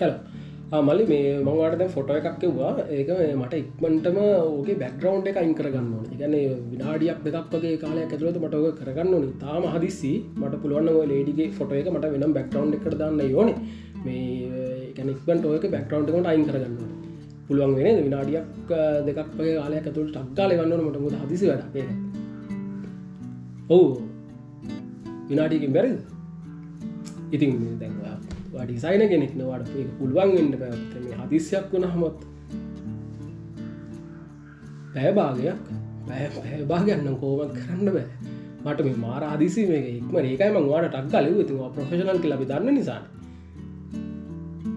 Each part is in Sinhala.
හෙලෝ මල්ලි මේ මම ඔයාලට දැන් ෆොටෝ එකක් කිව්වා ඒක මට ඉක්මනටම ඕකේ බෑග්ග්‍රවුන්ඩ් එක අයින් කරගන්න ඕනේ. ඒ කියන්නේ විනාඩියක් දෙකක් වගේ කාලයක් ඇතුළත මට ඕක කරගන්න ඕනේ. තාම හදිස්සි මට පුළුවන් නම් ඔය ලේඩිගේ ෆොටෝ එක මට වෙනම බෑග්ග්‍රවුන්ඩ් එකකට දාන්න ඕනේ. මේ ඒ කියන්නේ ඉක්මනට ඔයක බෑග්ග්‍රවුන්ඩ් එක මට අයින් කරගන්න ඕනේ. පුළුවන් වෙන්නේ විනාඩියක් දෙකක් වගේ කාලයක් ඇතුළත ටක් ගාලා ගන්න ඕනේ මට මොකද හදිසි වැඩක් ඒක. ඔව් විනාඩියකින් බැරිද? ඉතින් දැන් ඔයා ඩිසයිනර් කෙනෙක් නේ ඔයාට ඒක පුළුවන් වෙන්න බෑ. මේ හදිස්සියක් වුණාමත් පැය භාගයක් නම් කොහොමද කරන්න බෑ. මට මේ මාර හදිසි මේක ඉක්මන ඒකයි මම ඔයාලට ටක් ගාලා ලිව්වේ. ඉතින් ඔයා ප්‍රොෆෙෂනල් කියලා අපි දන්න නිසා.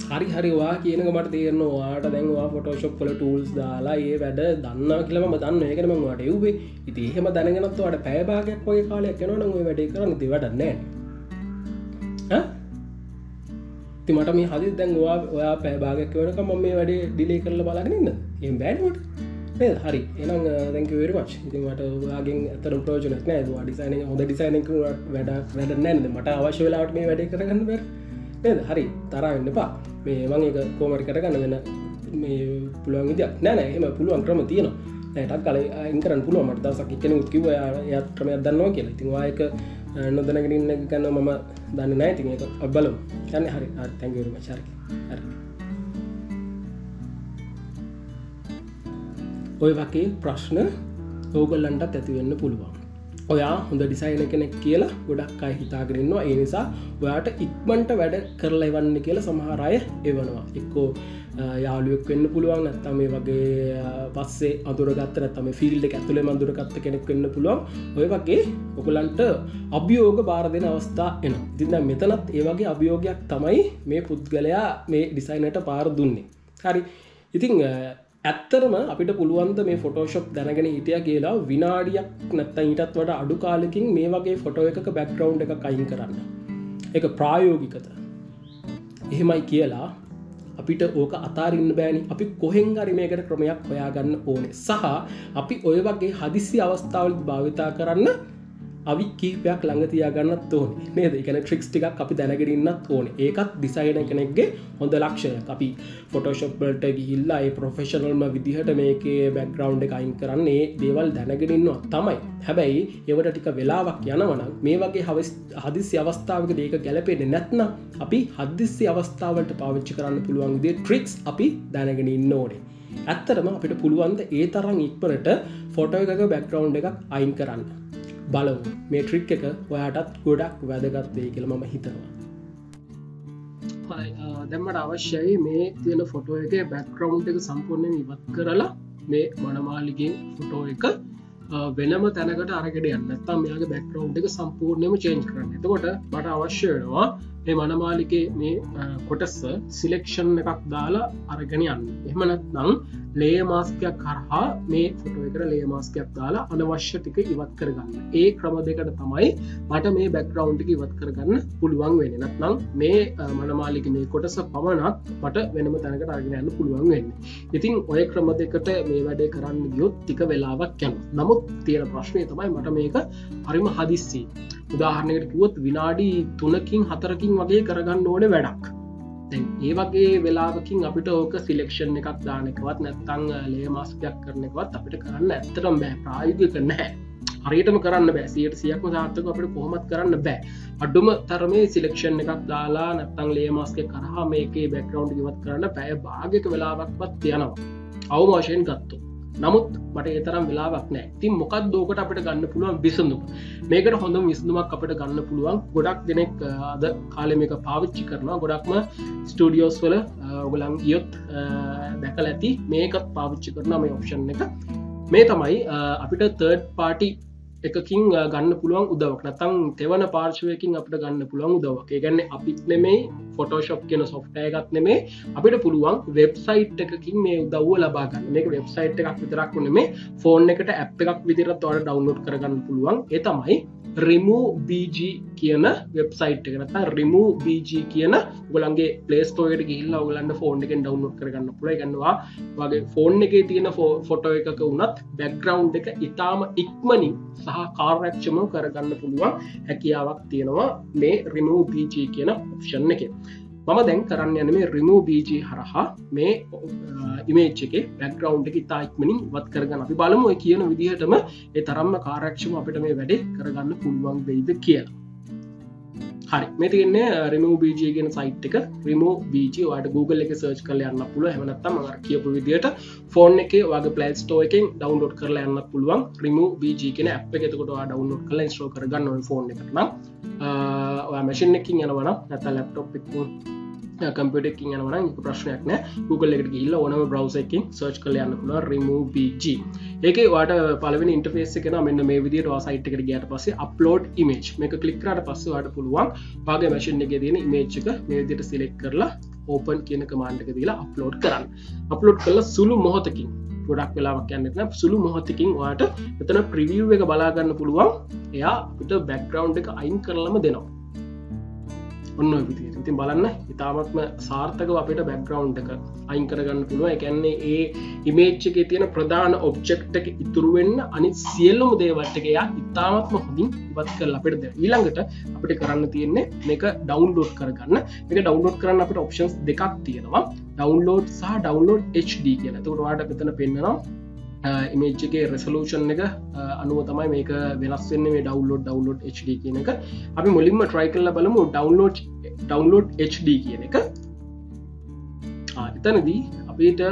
හරි ඔයා කියනක මට තේරෙනවා ඔයාට දැන් ඔයා ෆොටෝෂොප් වල ටූල්ස් දාලා ඒ වැඩ දන්නවා කියලා මම දන්නවා. ඒකනේ මම ඔයාට එව්වේ. ඉතින් එහෙම දැනගෙනත් ඔයාට පැය භාගයක් වගේ කාලයක් යනවා නම් ඔය වැඩේ කරන්න ඉතින් වැඩක් නෑ. ඉතින් මට මේ හදිස් දැන් ඔයා පැය භාගයක් වෙනකම් මම මේ වැඩේ ඩිලේ කරලා බලගෙන ඉන්නද? එහෙම බෑනේ මට. නේද? හරි. එහෙනම් thank you very much. ඉතින් මට ඔයාගෙන් අතරම ප්‍රයෝජනයක් නෑ. ඔයා ඩිසයිනින් හොඳ ඩිසයිනින් කරුවාට වැඩ නෑ නේද? මට අවශ්‍ය වෙලාවට මේ වැඩේ කරගන්න බැහැ. නේද? හරි. තරහ වෙන්න එපා. මේ මම ඒක කොහොම හරි කරගන්න වෙන මේ පුළුවන් විදියක් නෑ එහෙම පුළුවන් ක්‍රම තියෙනවා. නෑ ටක් ගාලා අයින් කරන්න පුළුවන්. මට දවසක් එක්කෙනෙකුත් කිව්වා එයාත් ක්‍රමයක් දන්නවා කියලා. ඉතින් ඔයා ඒක නොදැනගෙන ඉන්න එක ගන්නවා මම දන්නේ නැහැ. ඉතින් ඒක අපි බලමු. යන්නේ හරි. thank you very much. හරි. ඔය වගේ ප්‍රශ්න ඕගොල්ලන්ටත් ඇති වෙන්න පුළුවන්. ඔයා හොඳ ඩිසයිනර් කෙනෙක් කියලා ගොඩක් අය හිතාගෙන ඉන්නවා. ඒ නිසා ඔයාට ඉක්මනට වැඩ කරලා එවන්න කියලා සමහර අය එවනවා. එක්කෝ යාළුවෙක් වෙන්න පුළුවන්, නැත්නම් මේ වගේ පස්සේ අඳුරගත්ත නැත්නම් මේ ෆීල්ඩ් එක ඇතුළේම අඳුරගත්ත කෙනෙක් වෙන්න පුළුවන්. ඔය වගේ ඔයගලන්ට අභියෝග බාර දෙන අවස්ථා එනවා. ඉතින් දැන් මෙතනත් ඒ වගේ අභියෝගයක් තමයි මේ පුද්ගලයා මේ ඩිසයිනර්ට පාර දුන්නේ. හරි. ඉතින් ඇත්තරම අපිට පුළුවන්ද මේ ෆොටෝෂොප් දැනගෙන හිටියා කියලා විනාඩියක් නැත්නම් ඊටත් වඩා අඩු කාලෙකින් මේ වගේ ෆොටෝ එකක බෑග්ග්‍රවුන්ඩ් එකක් අයින් කරන්න? ඒක ප්‍රායෝගිකද? එහෙමයි කියලා අපිට ඕක අතාරින්න බෑනේ. අපි කොහෙන් හරි මේකට ක්‍රමයක් හොයාගන්න ඕනේ. සහ අපි ඔය වගේ හදිස්සි අවස්ථාවලදී භාවිතා කරන්න අවි කීපයක් ළඟ තියාගන්නත් ඕනේ නේද? ඒ කියන්නේ ට්‍රික්ස් ටිකක් අපි දැනගෙන ඉන්නත් ඕනේ. ඒකත් ඩිසයිනර් කෙනෙක්ගේ හොඳ ලක්ෂණයක්. අපි ෆොටෝෂොප් වලට ගිහිල්ලා ඒ ප්‍රොෆෙෂනල්ම විදිහට මේකේ බෑග්ග්‍රවුන්ඩ් එක අයින් කරන්න ඒ දේවල් දැනගෙන ඉන්නවා තමයි. හැබැයි ඒවට ටික වෙලාවක් යනවා නම් මේ වගේ හදිස්සි අවස්ථාවකදී ඒක ගැලපෙන්නේ නැත්නම් අපි හදිස්සි අවස්ථාවලට පාවිච්චි කරන්න පුළුවන් විදිහේ ට්‍රික්ස් අපි දැනගෙන ඉන්න ඕනේ. ඇත්තටම අපිට පුළුවන් ද ඒ තරම් ඉක්මනට ෆොටෝ එකක බෑග්ග්‍රවුන්ඩ් එකක් අයින් කරන්න. බලමු මේ ට්‍රික් එක ඔයාටත් ගොඩක් වැදගත් වෙයි කියලා මම හිතනවා. හරි දැන් මට අවශ්‍යයි මේ තියෙන ෆොටෝ එකේ බෑග්ග්‍රවුන්ඩ් එක සම්පූර්ණයෙන් ඉවත් කරලා මේ මනමාලිගේ ෆොටෝ එක වෙනම තැනකට අරගෙන යන්න. නැත්නම් මෙයාගේ බෑග්ග්‍රවුන්ඩ් එක සම්පූර්ණයෙන්ම චේන්ජ් කරන්න. එතකොට මට අවශ්‍ය වෙනවා මේ මනමාලිගේ මේ කොටස සිලෙක්ෂන් එකක් දාලා අරගෙන යන්න. එහෙම නැත්නම් ලේයර් මාස්ක් එකක් කරහා මේ ෆොටෝ එකට ලේයර් මාස්ක් එකක් දාලා අනවශ්‍ය ටික ඉවත් කරගන්න. ඒ ක්‍රම දෙකට තමයි මට මේ බෑග්ග්‍රවුන්ඩ් එක ඉවත් කරගන්න පුළුවන් වෙන්නේ. නැත්නම් මේ මනමාලිගේ මේ කොටස පමණක් මට වෙනම තැනකට අරගෙන යන්න පුළුවන් වෙන්නේ. ඉතින් ඔය ක්‍රම දෙකට මේ වැඩේ කරන්න ගියොත් ටික වෙලාවක් යනවා. නමුත් තියෙන ප්‍රශ්නේ තමයි මට මේක හරිම හදිස්සි. උදාහරණයකට කිව්වොත් විනාඩි 3කින් 4කින් වගේ කරගන්න ඕනේ වැඩක්. දැන් ඒ වගේ වෙලාවකින් අපිට ඕක සිලෙක්ෂන් එකක් දාන එකවත් නැත්නම් ලේයර් මාස්ක් එකක් කරන එකවත් අපිට කරන්න ඇත්තටම බෑ. ප්‍රායෝගික නැහැ. හරියටම කරන්න බෑ. 100%ක්ම සාර්ථකව අපිට කොහොමත් කරන්න බෑ. අඩුම තරමේ සිලෙක්ෂන් එකක් දාලා නැත්නම් ලේයර් මාස්ක් එක කරහා මේකේ බෑග්ග්‍රවුන්ඩ් එක ඉවත් කරන්න පැය භාගයක වෙලාවක්වත් යනවා. අවම වශයෙන් ගත්තොත්. නමුත් මට ඒ තරම් වෙලාවක් නැහැ. ඉතින් මොකක්ද ඕකට අපිට ගන්න පුළුවන් විසඳුම? මේකට හොඳම විසඳුමක් අපිට ගන්න පුළුවන්. ගොඩක් දෙනෙක් අද කාලේ මේක පාවිච්චි කරනවා. ගොඩක්ම ස්ටුඩියෝස් වල ඔයගලන් ගියොත් දැකලා ඇති මේකත් පාවිච්චි කරනවා මේ ඔප්ෂන් එක. මේ තමයි අපිට third party එකකින් ගන්න පුළුවන් උදව්වක්. නැත්නම් තෙවන පාර්ශවයකින් අපිට ගන්න පුළුවන් උදව්වක්. ඒ කියන්නේ අපිත් නෙමෙයි Photoshop කියන software එකක් නෙමෙයි අපිට පුළුවන් වෙබ්සයිට් එකකින් මේ උදව්ව ලබා ගන්න. මේක වෙබ්සයිට් එකක් විතරක් නෙමෙයි ෆෝන් එකට app එකක් විදිහට ඔයාලට ඩවුන්ලෝඩ් කරගන්න පුළුවන්. ඒ තමයි removebg කියන වෙබ්සයිට් එක. නැත්නම් removebg කියන ඔයගලන්ගේ Play Store එකට ගිහිල්ලා ඔයගලන්ගේ ෆෝන් එකෙන් ඩවුන්ලෝඩ් කරගන්න පුළුවන්. ඒ කියන්නේ ඔයාගේ ෆෝන් එකේ තියෙන ෆොටෝ එකක වුණත් බෑග්ග්‍රවුන්ඩ් එක ඉතාම ඉක්මනින් සහ කාර්යක්ෂමව කරගන්න පුළුවන් හැකියාවක් තියෙනවා මේ removebg කියන ඔප්ෂන් එකේ. මම දැන් කරන්න යන්නේ මේ remove bg හරහා මේ image එකේ background එක ඉතා ඉක්මනින් ඉවත් කරගන්න. අපි බලමු ඔය කියන විදිහටම ඒ තරම්ම කාර්යක්ෂම අපිට මේ වැඩේ කරගන්න පුළුවන් වෙයිද කියලා. හරි, මේ තියෙන්නේ remove bg කියන site එක. remove bg ඔයාලට Google එකේ search කරලා යන්න පුළුවන්. එහෙම නැත්නම් මම අර කියපු විදිහට phone එකේ ඔයාගේ Play Store එකෙන් download කරලා යන්න පුළුවන් remove bg කියන app එක. එතකොට ඔයා download කරලා install කරගන්න ඕනේ phone එකට නම්. ඔයා machine එකකින් යනවා නම් නැත්නම් laptop එකකින් computer එකකින් යනවා නම් ඒක ප්‍රශ්නයක් නෑ. Google එකට ගිහිල්ලා ඕනම browser එකකින් search කරලා යන්න පුළුවන් remove bg. ඒකේ ඔයාට පළවෙනි interface එක එනවා මෙන්න මේ විදිහට. ඔයා site එකට ගියාට පස්සේ upload image මේක click කරාට පස්සේ ඔයාට පුළුවන් ඔයාගේ machine එකේ තියෙන image එක මේ විදිහට select කරලා open කියන command එක දීලා upload කරන්න. upload කළා සුළු මොහොතකින් ගොඩක් වෙලාවක් යන්නේ නැහැ. සුළු මොහොතකින් ඔයාට මෙතන preview එක බලා ගන්න පුළුවන්. එයා අපිට background එක අයින් කරලම දෙනවා. ඔන්න ඔය විදිහට. ඉතින් බලන්න ඉතාමත්ම සාර්ථකව අපිට background එක අයින් කරගන්න පුළුවන්. ඒ කියන්නේ ඒ image එකේ තියෙන ප්‍රධාන object එක ඉතුරු වෙන්න අනිත් සියලුම දේවල් ටික එයා ඉතාමත්ම හොඳින් ඉවත් කරලා අපිට දෙනවා. ඊළඟට අපිට කරන්න තියෙන්නේ මේක download කරගන්න. මේක download කරන්න අපිට options දෙකක් තියෙනවා. download සහ download HD කියලා. එතකොට ඔයාලට මෙතන පෙන්නනවා image එකේ resolution එක අනුව තමයි මේක වෙනස් වෙන්නේ මේ download HD කියන එක. අපි මුලින්ම try කරලා බලමු download HD කියන එක. එතනදී අපිට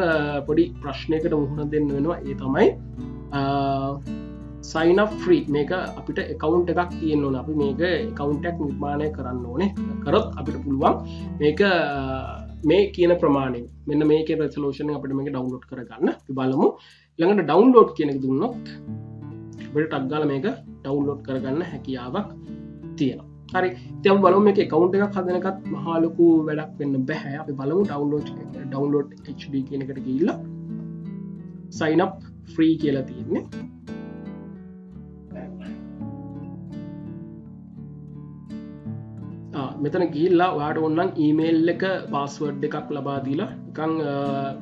පොඩි ප්‍රශ්නයකට මුහුණ දෙන්න වෙනවා. ඒ තමයි sign up free. මේක අපිට account එකක් තියෙන්න ඕනේ. අපි මේක account එකක් නිර්මාණය කරන්න ඕනේ. කරොත් අපිට පුළුවන් මේක මේ කියන ප්‍රමාණයෙන් මෙන්න මේකේ resolution එක අපිට මේක download කරගන්න. අපි බලමු. ළඟට download කියන එක දුන්නොත් අපිට ටක් ගාලා මේක download කරගන්න හැකියාවක් තියෙනවා. හරි. ඉතින් අපි බලමු මේක account එකක් හදන එකත් මහා ලොකු වැඩක් වෙන්න බෑ. අපි බලමු download HD කියන එකට ගිහිල්ලා sign up free කියලා තියෙන්නේ. මෙතන ගිහිල්ලා ඔයාට ඕන නම් email එක password එකක් ලබා දීලා නිකන්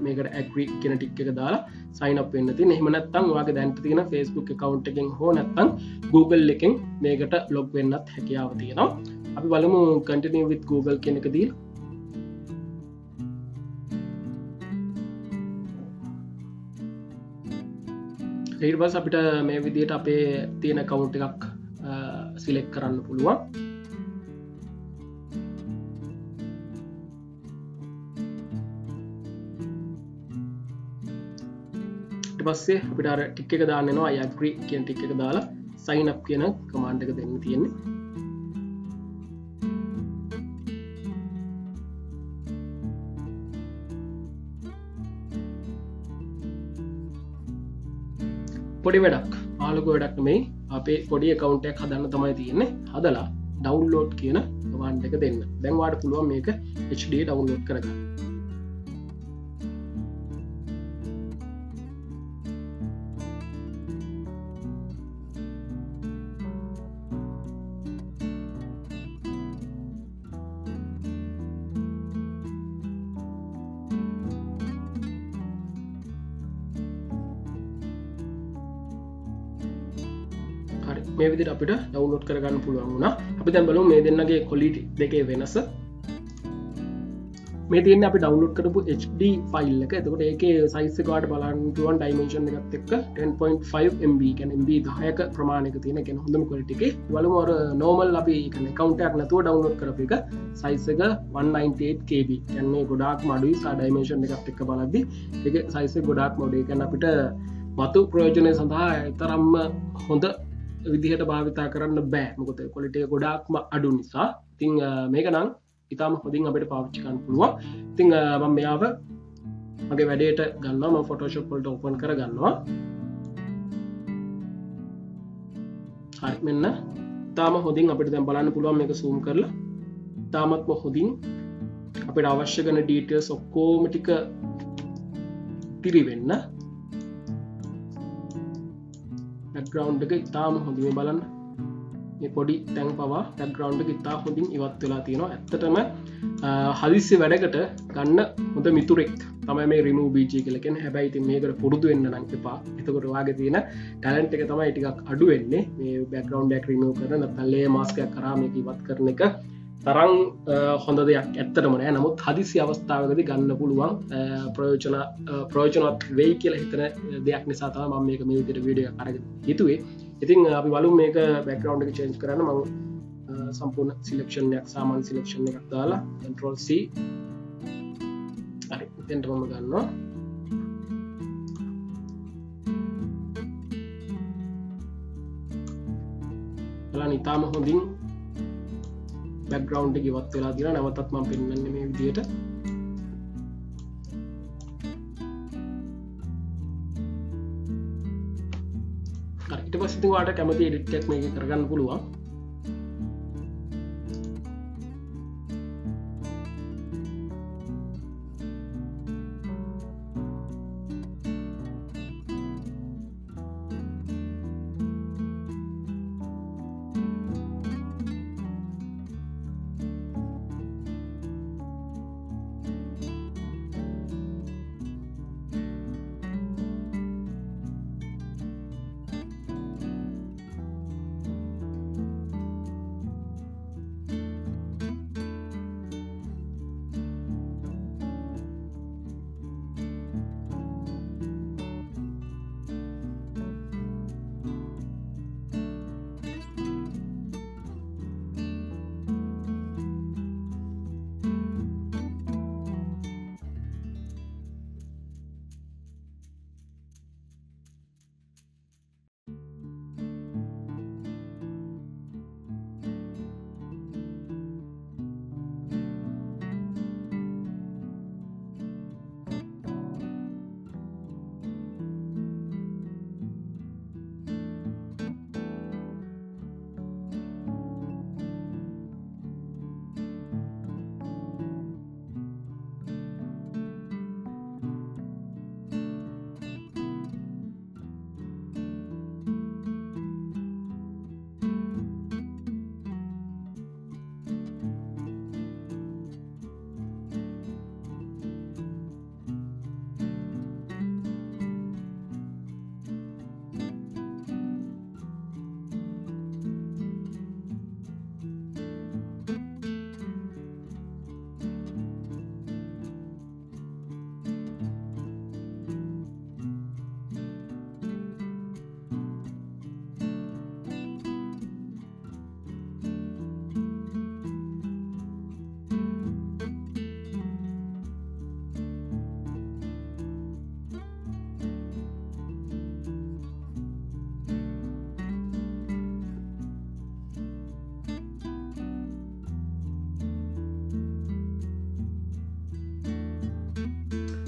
මේකට agree කියන ටික එක දාලා sign up වෙන්න තියෙන. එහෙම නැත්නම් ඔයාගේ දැන් තියෙන Facebook account එකෙන් හෝ නැත්නම් Google එකෙන් මේකට log වෙන්නත් හැකියාව තියෙනවා. අපි බලමු continue with Google කියන එක දීලා. ඊට පස්සේ අපිට මේ විදිහට අපේ තියෙන account එකක් select කරන්න පුළුවන්. පස්සේ අපිට අර ටික් එක දාන්න වෙනවා. I agree කියන ටික් එක දාලා sign up කියන command එක දෙන්න තියෙන්නේ. පොඩි වැඩක් ආලෝක වැඩක් නෙමෙයි. අපේ පොඩි account එකක් හදන්න තමයි තියෙන්නේ. හදලා download කියන command එක දෙන්න. දැන් ඔයාලට පුළුවන් මේක HD download කරගන්න. මේ විදිහට අපිට download කරගන්න පුළුවන් වුණා. අපි දැන් බලමු මේ දෙන්නගේ quality දෙකේ වෙනස. මේ තියෙන්නේ අපි download කරපු HD file එක. එතකොට ඒකේ size එක ඔයාලට බලන්න පුළුවන් dimension එකත් එක්ක 10.5 MB කියන්නේ MB 10ක ප්‍රමාණයක තියෙන කියන්නේ හොඳම quality එකේ. බලමු අර normal අපි කියන්නේ account එකක් නැතුව download කරපු එක size එක 198 KB. කියන්නේ ගොඩාක්ම අඩුයි සා dimension එකත් එක්ක බලද්දි ඒකේ size එක ගොඩාක්ම අඩුයි. ඒ කියන්නේ අපිට මතු ප්‍රයෝජනය සඳහා තරම්ම හොඳ විදිහට භාවිතා කරන්න බෑ. මොකද quality එක ගොඩාක්ම අඩු නිසා. ඉතින් මේක නම් ඉතාලම හොඳින් අපිට පාවිච්චි කරන්න පුළුවන්. ඉතින් මම මෙයාව මගේ වැඩේට ගන්නවා. මම Photoshop වලට open කරගන්නවා. හරි මෙන්න ඉතාලම හොඳින් අපිට දැන් බලන්න පුළුවන් මේක zoom කරලා. ඉතාමත්ම හොඳින් අපිට අවශ්‍ය කරන details ඔක්කොම ටික පිරිවෙන්න background එක ඉතාම හොඳින් බලන්න. මේ පොඩි තැන් පවා background එක ඉතා හොඳින් ඉවත් වෙලා තියෙනවා. ඇත්තටම හදිස්සි වැඩකට ගන්න හොඳ මිතුරෙක් තමයි මේ remove bg කියලා කියන්නේ. හැබැයි ඉතින් මේකට පුරුදු වෙන්න නම් එපා. එතකොට ඔයාගේ තියෙන talent එක තමයි ටිකක් අඩු වෙන්නේ. මේ background එක remove කරන නැත්නම් layer mask එකක් කරා මේක ඉවත් කරන එක තරං හොඳ දෙයක් ඇත්තටම නෑ. නමුත් හදිසි අවස්ථාවකදී ගන්න පුළුවන් ප්‍රයෝජනවත් වෙයි කියලා හිතන දෙයක් නිසා තමයි මම මේක මේ විදිහට වීඩියෝ එකක් අරගෙන හිතුවේ. ඉතින් අපි බලමු මේක බෑග්ග්‍රවුන්ඩ් එක චේන්ජ් කරන්න. මම සම්පූර්ණ සිලෙක්ෂන් එකක් සාමාන්‍ය සිලෙක්ෂන් එකක් දාලා Ctrl C හරි එතෙන්ට මම ගන්නවා. බලන්න ඉතාලම හොඳින් බෑග්ග්‍රවුන්ඩ් එක ඉවත් වෙලා තියෙනවා. නැවතත් මම පෙන්නන්නේ මේ විදිහට. හරි ඊට පස්සේ ඉතින් ඔයාලට කැමති එඩිට් එකක් මේක කරගන්න පුළුවන්.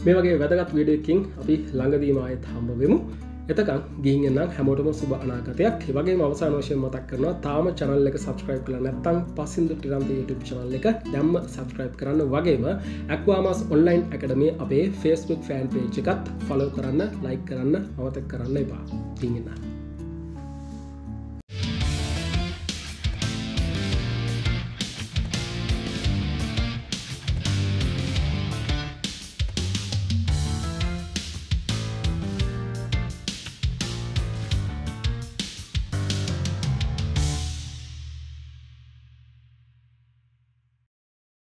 මේ වගේ වැදගත් වීඩියෝ එකකින් අපි ළඟදීම ආයෙත් හම්බ වෙමු. එතකන් ගිහින් එන්නම් හැමෝටම සුබ අනාගතයක්. ඒ වගේම අවසාන වශයෙන් මතක් කරනවා තාම channel එක subscribe කරලා නැත්නම් Pasindu Tirantha YouTube channel එක දැම්ම subscribe කරන්න. වගේම ACVAMAS online academy අපේ Facebook fan page එකත් follow කරන්න, like කරන්න, අමතක කරන්න එපා. ගිහින් එන්න.